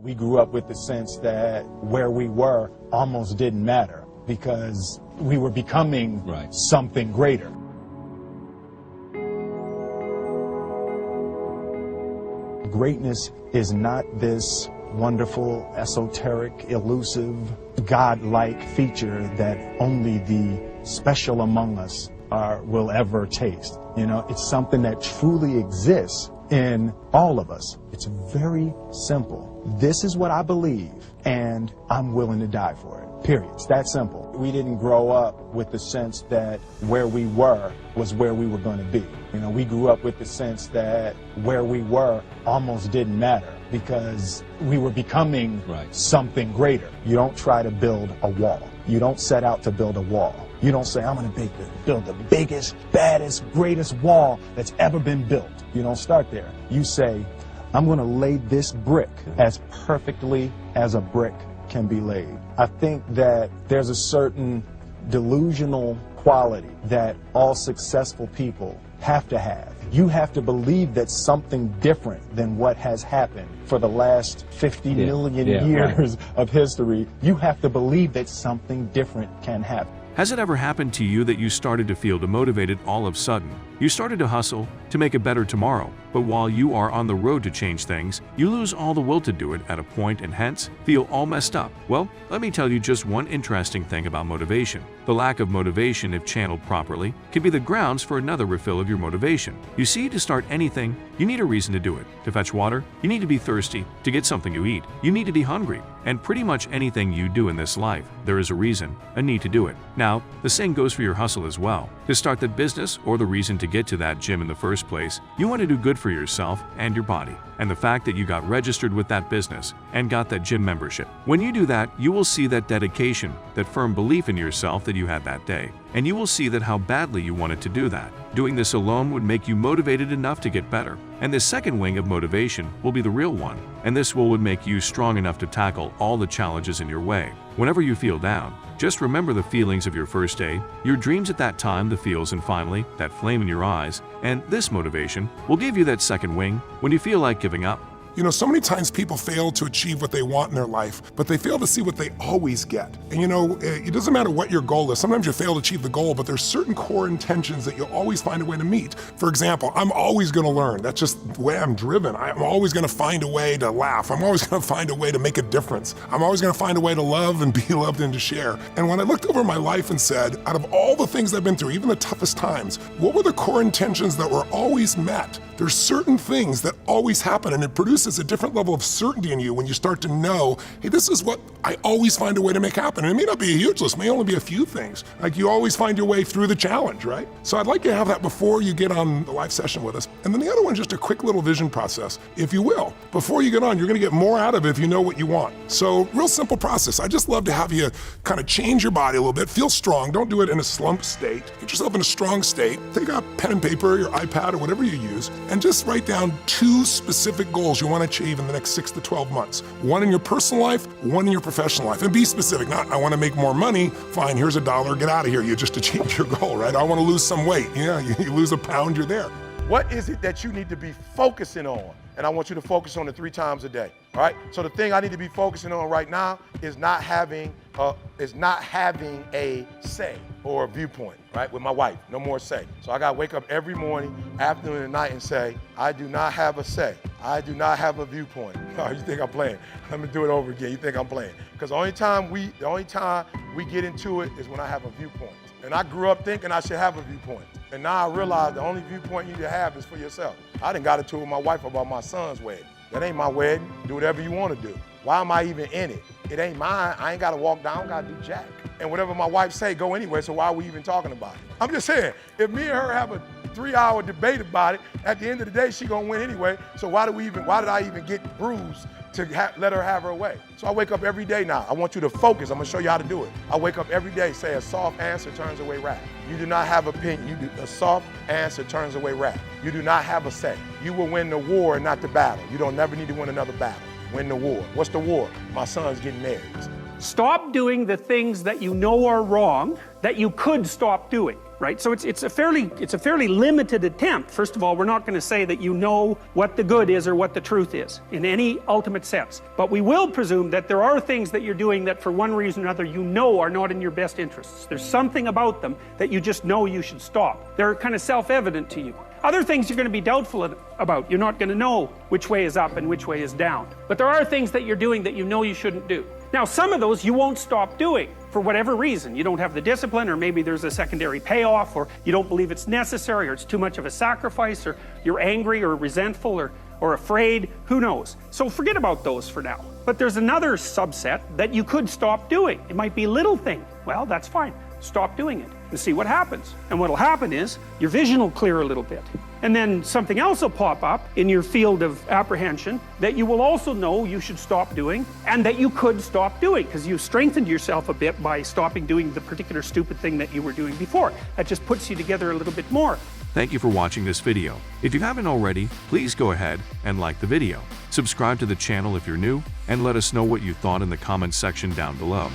We grew up with the sense that where we were almost didn't matter because we were becoming something greater. Greatness is not this wonderful, esoteric, elusive, God-like feature that only the special among us will ever taste. You know, it's something that truly exists in all of us. It's very simple. This is what I believe, and I'm willing to die for it. Period. It's that simple. We didn't grow up with the sense that where we were was where we were going to be. You know, we grew up with the sense that where we were almost didn't matter because we were becoming something greater. You don't try to build a wall. You don't set out to build a wall. You don't say, I'm going to build the biggest, baddest, greatest wall that's ever been built. You don't start there. You say, I'm going to lay this brick as perfectly as a brick can be laid. I think that there's a certain delusional quality that all successful people have to have. You have to believe that something different than what has happened for the last 50 million years of history, you have to believe that something different can happen. Has it ever happened to you that you started to feel demotivated all of a sudden? You started to hustle to make a better tomorrow, but while you are on the road to change things, you lose all the will to do it at a point and hence feel all messed up. Well, let me tell you just one interesting thing about motivation. The lack of motivation, if channeled properly, can be the grounds for another refill of your motivation. You see, to start anything, you need a reason to do it. To fetch water, you need to be thirsty. To get something to eat, you need to be hungry. And pretty much anything you do in this life, there is a reason, a need to do it. Now, the same goes for your hustle as well. To start that business or the reason to get to that gym in the first place, you want to do good for yourself and your body. And the fact that you got registered with that business and got that gym membership. When you do that, you will see that dedication, that firm belief in yourself that you had that day. And you will see that how badly you wanted to do that. Doing this alone would make you motivated enough to get better. And this second wing of motivation will be the real one. And this would make you strong enough to tackle all the challenges in your way. Whenever you feel down, just remember the feelings of your first day, your dreams at that time, the feels, and finally, that flame in your eyes. And this motivation will give you that second wing when you feel like giving up. You know, so many times people fail to achieve what they want in their life, but they fail to see what they always get. And you know, it doesn't matter what your goal is. Sometimes you fail to achieve the goal, but there's certain core intentions that you'll always find a way to meet. For example, I'm always gonna learn. That's just the way I'm driven. I'm always gonna find a way to laugh. I'm always gonna find a way to make a difference. I'm always gonna find a way to love and be loved and to share. And when I looked over my life and said, out of all the things I've been through, even the toughest times, what were the core intentions that were always met? There's certain things that always happen, and it produces a different level of certainty in you when you start to know, hey, this is what I always find a way to make happen. And it may not be a huge list, it may only be a few things. Like you always find your way through the challenge, right? So I'd like you to have that before you get on the live session with us. And then the other one is just a quick little vision process, if you will. Before you get on, you're gonna get more out of it if you know what you want. So real simple process. I just love to have you kind of change your body a little bit, feel strong. Don't do it in a slump state. Get yourself in a strong state. Take out pen and paper, your iPad, or whatever you use, and just write down 2 specific goals you want to achieve in the next 6 to 12 months. One in your personal life, one in your professional life. And be specific, not I want to make more money, fine, here's $1, get out of here. You just achieved your goal, right? I want to lose some weight. Yeah, you lose a pound, you're there. What is it that you need to be focusing on? And I want you to focus on it 3 times a day, all right? So the thing I need to be focusing on right now is not having a say or a viewpoint, right, with my wife. No more say. So I gotta wake up every morning, afternoon, and night and say, I do not have a say. I do not have a viewpoint. Oh, you think I'm playing? Let me do it over again. You think I'm playing? Because the only time we get into it is when I have a viewpoint. And I grew up thinking I should have a viewpoint. And now I realize the only viewpoint you need to have is for yourself. I done got into it with my wife about my son's wedding. That ain't my wedding. Do whatever you want to do. Why am I even in it? It ain't mine. I ain't got to walk down. I don't got to do jack. And whatever my wife say, go anyway, so why are we even talking about it? I'm just saying, if me and her have a 3-hour debate about it, at the end of the day, she gonna win anyway, so why did I even get Brews to let her have her way? So I wake up every day now. I want you to focus. I'm gonna show you how to do it. I wake up every day, say a soft answer turns away wrath. You do not have opinion. A soft answer turns away wrath. You do not have a say. You will win the war and not the battle. You don't never need to win another battle. Win the war. What's the war? My son's getting married. Stop doing the things that you know are wrong that you could stop doing. right? So it's a fairly limited attempt. First of all, we're not going to say that you know what the good is or what the truth is in any ultimate sense. But we will presume that there are things that you're doing that for one reason or another you know are not in your best interests. There's something about them that you just know you should stop. They're kind of self-evident to you. Other things you're going to be doubtful about. You're not going to know which way is up and which way is down. But there are things that you're doing that you know you shouldn't do. Now, some of those you won't stop doing for whatever reason. You don't have the discipline, or maybe there's a secondary payoff, or you don't believe it's necessary, or it's too much of a sacrifice, or you're angry or resentful or afraid. Who knows? So forget about those for now. But there's another subset that you could stop doing. It might be a little thing. Well, that's fine. Stop doing it and see what happens. And what'll happen is your vision will clear a little bit. And then something else will pop up in your field of apprehension that you will also know you should stop doing, and that you could stop doing because you strengthened yourself a bit by stopping doing the particular stupid thing that you were doing before. That just puts you together a little bit more. Thank you for watching this video. If you haven't already, please go ahead and like the video. Subscribe to the channel if you're new, and let us know what you thought in the comments section down below.